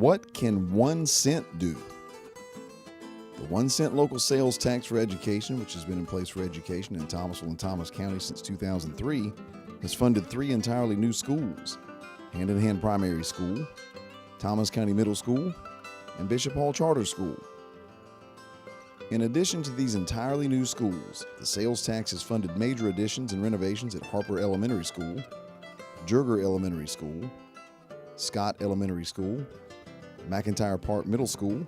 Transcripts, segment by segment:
What can 1 cent do? The 1 cent local sales tax for education, which has been in place for education in Thomasville and Thomas County since 2003, has funded 3 entirely new schools: Hand-in-Hand Primary School, Thomas County Middle School, and Bishop Hall Charter School. In addition to these entirely new schools, the sales tax has funded major additions and renovations at Harper Elementary School, Jurger Elementary School, Scott Elementary School, McIntyre Park Middle School,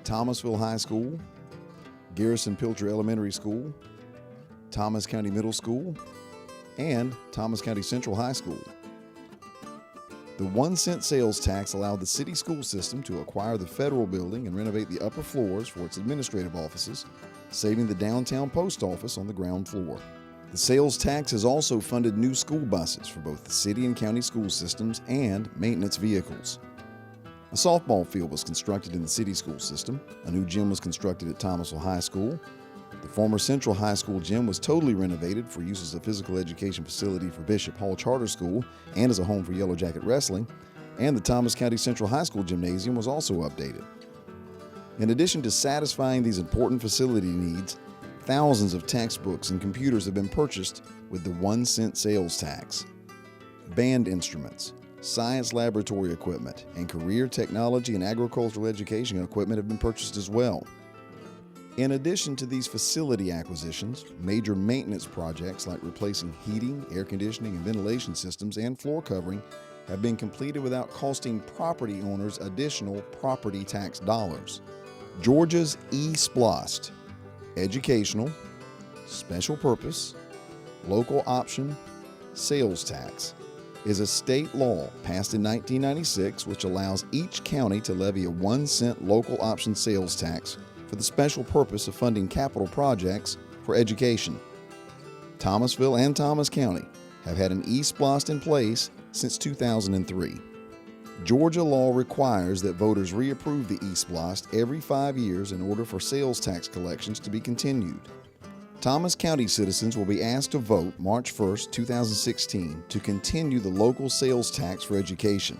Thomasville High School, Garrison Pilcher Elementary School, Thomas County Middle School, and Thomas County Central High School. The 1 cent sales tax allowed the city school system to acquire the federal building and renovate the upper floors for its administrative offices, saving the downtown post office on the ground floor. The sales tax has also funded new school buses for both the city and county school systems and maintenance vehicles. A softball field was constructed in the city school system. A new gym was constructed at Thomasville High School. The former Central High School gym was totally renovated for use as a physical education facility for Bishop Hall Charter School and as a home for Yellow Jacket Wrestling. And the Thomas County Central High School gymnasium was also updated. In addition to satisfying these important facility needs, thousands of textbooks and computers have been purchased with the 1 cent sales tax. Band instruments, science laboratory equipment, and career technology and agricultural education equipment have been purchased as well. In addition to these facility acquisitions, major maintenance projects like replacing heating, air conditioning, and ventilation systems and floor covering have been completed without costing property owners additional property tax dollars. Georgia's E-SPLOST, educational, special purpose, local option, sales tax, is a state law passed in 1996 which allows each county to levy a 1 cent local option sales tax for the special purpose of funding capital projects for education. Thomasville and Thomas County have had an E-SPLOST in place since 2003. Georgia law requires that voters reapprove the E-SPLOST every 5 years in order for sales tax collections to be continued. Thomas County citizens will be asked to vote March 1, 2016 to continue the local sales tax for education.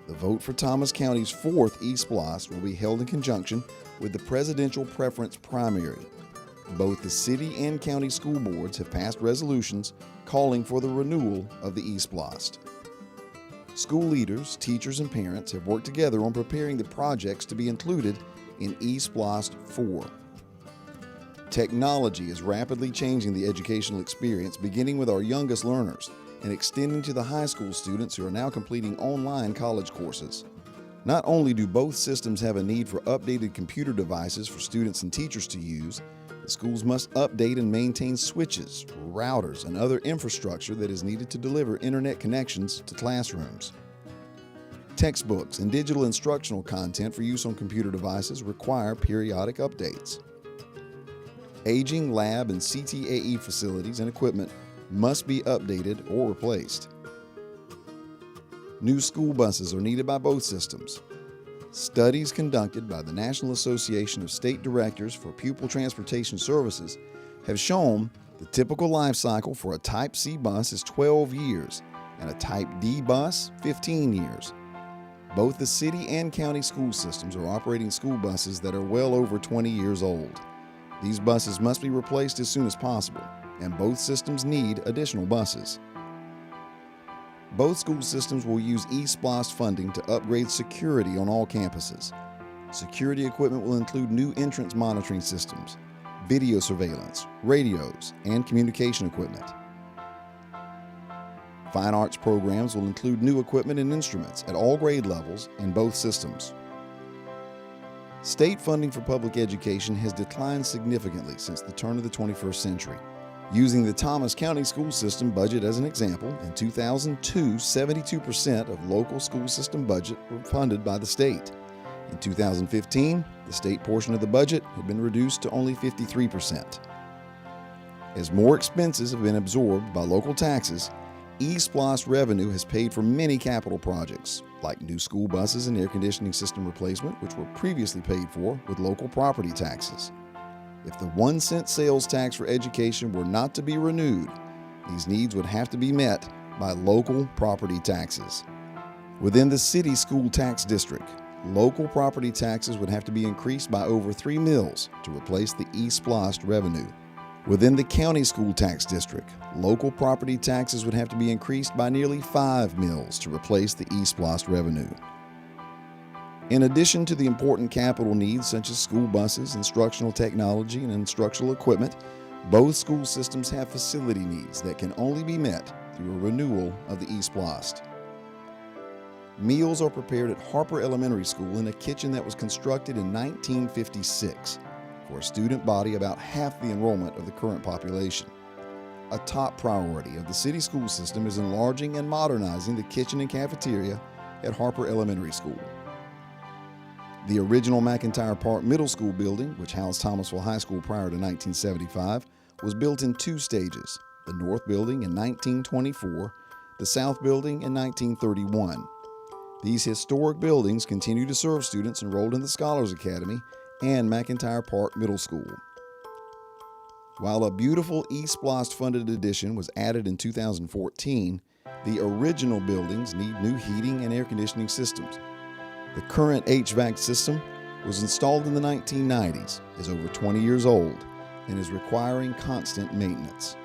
The vote for Thomas County's 4th E-SPLOST will be held in conjunction with the presidential preference primary. Both the city and county school boards have passed resolutions calling for the renewal of the E-SPLOST. School leaders, teachers, and parents have worked together on preparing the projects to be included in E-SPLOST 4. Technology is rapidly changing the educational experience, beginning with our youngest learners and extending to the high school students who are now completing online college courses. Not only do both systems have a need for updated computer devices for students and teachers to use, the schools must update and maintain switches, routers, and other infrastructure that is needed to deliver internet connections to classrooms. Textbooks and digital instructional content for use on computer devices require periodic updates. Aging lab and CTAE facilities and equipment must be updated or replaced. New school buses are needed by both systems. Studies conducted by the National Association of State Directors for Pupil Transportation Services have shown the typical life cycle for a Type C bus is 12 years and a Type D bus 15 years. Both the city and county school systems are operating school buses that are well over 20 years old. These buses must be replaced as soon as possible, and both systems need additional buses. Both school systems will use E-SPLOST funding to upgrade security on all campuses. Security equipment will include new entrance monitoring systems, video surveillance, radios, and communication equipment. Fine arts programs will include new equipment and instruments at all grade levels in both systems. State funding for public education has declined significantly since the turn of the 21st century. Using the Thomas County school system budget as an example, in 2002, 72% of local school system budget were funded by the state. In 2015, the state portion of the budget had been reduced to only 53%. As more expenses have been absorbed by local taxes, E-SPLOST revenue has paid for many capital projects, like new school buses and air conditioning system replacement, which were previously paid for with local property taxes. If the 1 cent sales tax for education were not to be renewed, these needs would have to be met by local property taxes. Within the city school tax district, local property taxes would have to be increased by over 3 mills to replace the E-SPLOST revenue. Within the county school tax district, local property taxes would have to be increased by nearly 5 mills to replace the E-SPLOST revenue. In addition to the important capital needs such as school buses, instructional technology, and instructional equipment, both school systems have facility needs that can only be met through a renewal of the E-SPLOST. Meals are prepared at Harper Elementary School in a kitchen that was constructed in 1956 for a student body about half the enrollment of the current population. A top priority of the city school system is enlarging and modernizing the kitchen and cafeteria at Harper Elementary School. The original McIntyre Park Middle School building, which housed Thomasville High School prior to 1975, was built in 2 stages, the North Building in 1924, the South Building in 1931. These historic buildings continue to serve students enrolled in the Scholars Academy and McIntyre Park Middle School. While a beautiful E-SPLOST funded addition was added in 2014, the original buildings need new heating and air conditioning systems. The current HVAC system was installed in the 1990s, is over 20 years old, and is requiring constant maintenance.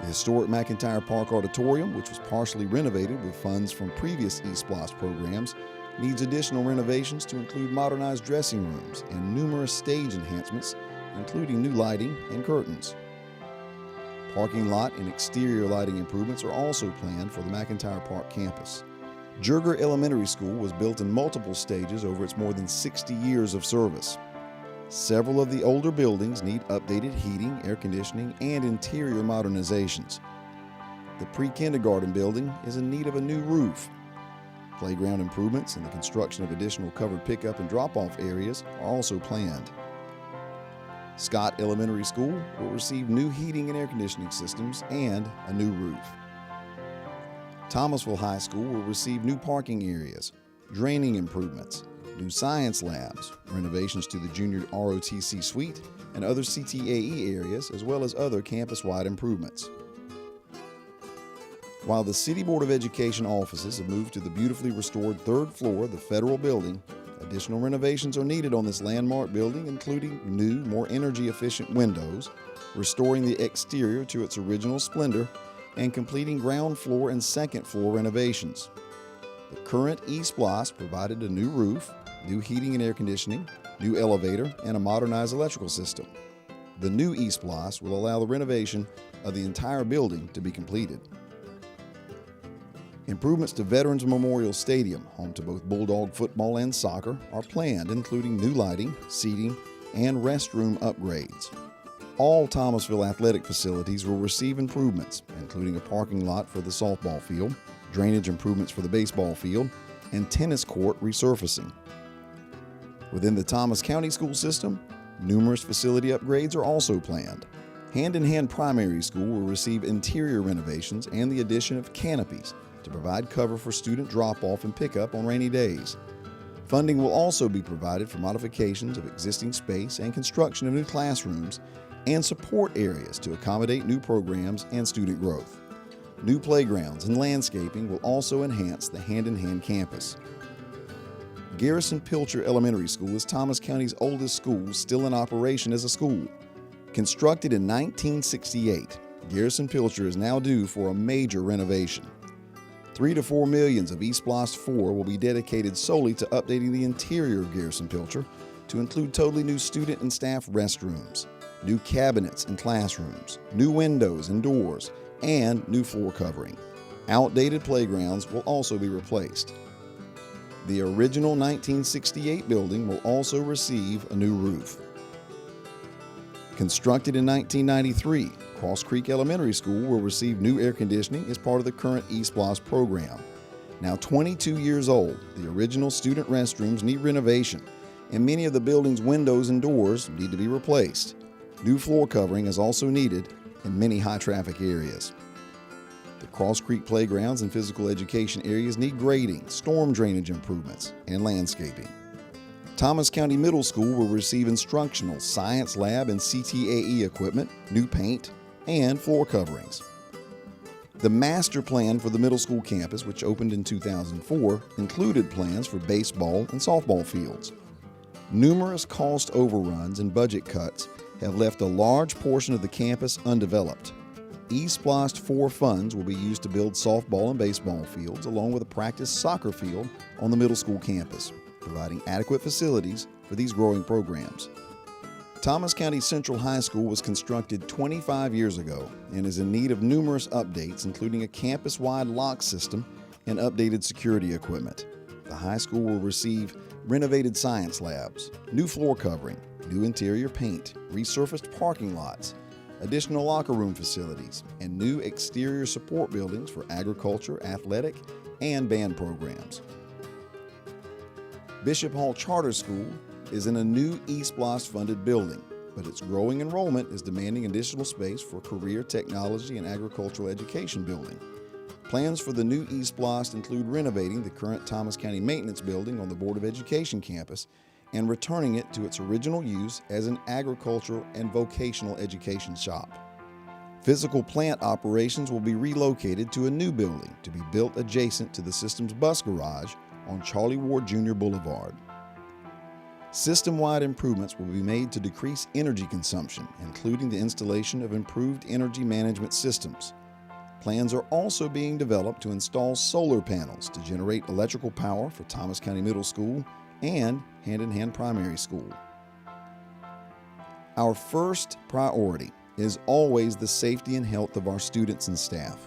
The historic McIntyre Park Auditorium, which was partially renovated with funds from previous E-SPLOST programs, needs additional renovations to include modernized dressing rooms and numerous stage enhancements, including new lighting and curtains. Parking lot and exterior lighting improvements are also planned for the McIntyre Park campus. Jurger Elementary School was built in multiple stages over its more than 60 years of service. Several of the older buildings need updated heating, air conditioning, and interior modernizations. The pre-kindergarten building is in need of a new roof. Playground improvements and the construction of additional covered pickup and drop-off areas are also planned. Scott Elementary School will receive new heating and air conditioning systems and a new roof. Thomasville High School will receive new parking areas, draining improvements, new science labs, renovations to the junior ROTC suite, and other CTAE areas, as well as other campus-wide improvements. While the City Board of Education offices have moved to the beautifully restored 3rd floor of the federal building, additional renovations are needed on this landmark building, including new, more energy-efficient windows, restoring the exterior to its original splendor, and completing ground floor and 2nd floor renovations. The current E-SPLOST provided a new roof, new heating and air conditioning, new elevator, and a modernized electrical system. The new E-SPLOST will allow the renovation of the entire building to be completed. Improvements to Veterans Memorial Stadium, home to both Bulldog football and soccer, are planned, including new lighting, seating, and restroom upgrades. All Thomasville athletic facilities will receive improvements, including a parking lot for the softball field, drainage improvements for the baseball field, and tennis court resurfacing. Within the Thomas County School System, numerous facility upgrades are also planned. Hand-in-Hand Primary School will receive interior renovations and the addition of canopies to provide cover for student drop-off and pickup on rainy days. Funding will also be provided for modifications of existing space and construction of new classrooms and support areas to accommodate new programs and student growth. New playgrounds and landscaping will also enhance the Hand-in-Hand campus. Garrison Pilcher Elementary School is Thomas County's oldest school still in operation as a school. Constructed in 1968, Garrison Pilcher is now due for a major renovation. 3 to 4 million of E-SPLOST 4 will be dedicated solely to updating the interior of Garrison Pilcher to include totally new student and staff restrooms, new cabinets and classrooms, new windows and doors, and new floor covering. Outdated playgrounds will also be replaced. The original 1968 building will also receive a new roof. Constructed in 1993, Cross Creek Elementary School will receive new air conditioning as part of the current E-SPLOST program. Now 22 years old, the original student restrooms need renovation, and many of the building's windows and doors need to be replaced. New floor covering is also needed in many high-traffic areas. The Cross Creek playgrounds and physical education areas need grading, storm drainage improvements, and landscaping. Thomas County Middle School will receive instructional, science lab, and CTAE equipment, new paint, and floor coverings. The master plan for the middle school campus, which opened in 2004, included plans for baseball and softball fields. Numerous cost overruns and budget cuts have left a large portion of the campus undeveloped. E-SPLOST 4 funds will be used to build softball and baseball fields, along with a practice soccer field on the middle school campus, providing adequate facilities for these growing programs. Thomas County Central High School was constructed 25 years ago and is in need of numerous updates, including a campus-wide lock system and updated security equipment. The high school will receive renovated science labs, new floor covering, new interior paint, resurfaced parking lots, additional locker room facilities, and new exterior support buildings for agriculture, athletic, and band programs. Bishop Hall Charter School is in a new E-SPLOST funded building, but its growing enrollment is demanding additional space for career, technology, and agricultural education building. Plans for the new E-SPLOST include renovating the current Thomas County Maintenance Building on the Board of Education campus and returning it to its original use as an agricultural and vocational education shop. Physical plant operations will be relocated to a new building to be built adjacent to the system's bus garage on Charlie Ward Jr. Boulevard. System-wide improvements will be made to decrease energy consumption, including the installation of improved energy management systems. Plans are also being developed to install solar panels to generate electrical power for Thomas County Middle School and Hand-in-Hand Primary School. Our first priority is always the safety and health of our students and staff.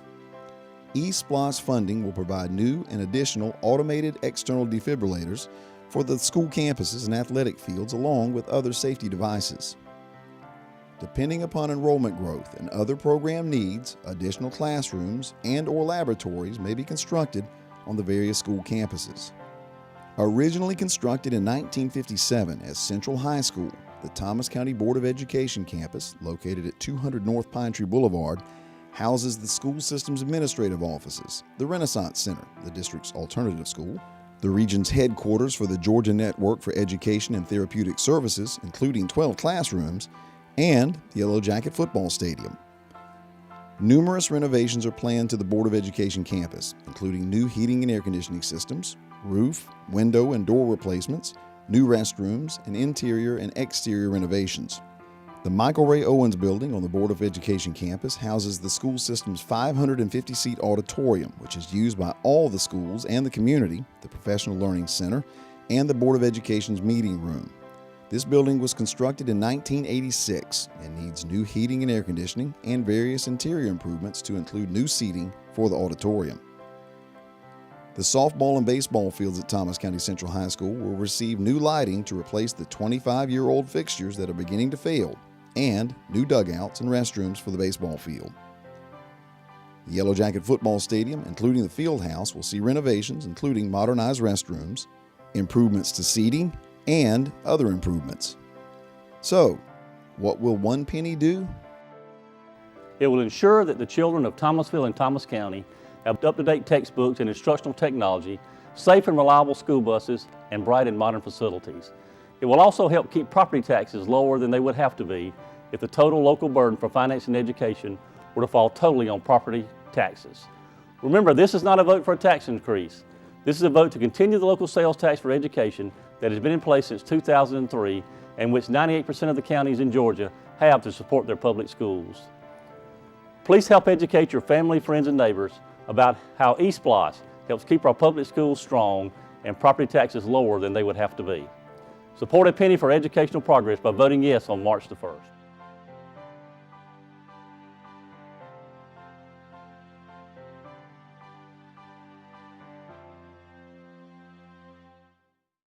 E-SPLOST funding will provide new and additional automated external defibrillators for the school campuses and athletic fields, along with other safety devices. Depending upon enrollment growth and other program needs, additional classrooms and/or laboratories may be constructed on the various school campuses. Originally constructed in 1957 as Central High School, the Thomas County Board of Education campus, located at 200 North Pine Tree Boulevard, houses the school system's administrative offices, the Renaissance Center, the district's alternative school, the region's headquarters for the Georgia Network for Education and Therapeutic Services, including 12 classrooms, and the Yellow Jacket Football Stadium. Numerous renovations are planned to the Board of Education campus, including new heating and air conditioning systems, roof, window, and door replacements, new restrooms, and interior and exterior renovations. The Michael Ray Owens building on the Board of Education campus houses the school system's 550-seat auditorium, which is used by all the schools and the community, the Professional Learning Center, and the Board of Education's meeting room. This building was constructed in 1986 and needs new heating and air conditioning and various interior improvements to include new seating for the auditorium. The softball and baseball fields at Thomas County Central High School will receive new lighting to replace the 25-year-old fixtures that are beginning to fail, and new dugouts and restrooms for the baseball field. The Yellow Jacket Football Stadium, including the field house, will see renovations including modernized restrooms, improvements to seating, and other improvements. So, what will one penny do? It will ensure that the children of Thomasville and Thomas County have up-to-date textbooks and instructional technology, safe and reliable school buses, and bright and modern facilities. It will also help keep property taxes lower than they would have to be if the total local burden for financing education were to fall totally on property taxes. Remember, this is not a vote for a tax increase. This is a vote to continue the local sales tax for education that has been in place since 2003 and which 98% of the counties in Georgia have to support their public schools. Please help educate your family, friends, and neighbors about how E-SPLOST helps keep our public schools strong and property taxes lower than they would have to be. Support a penny for educational progress by voting yes on March the 1st.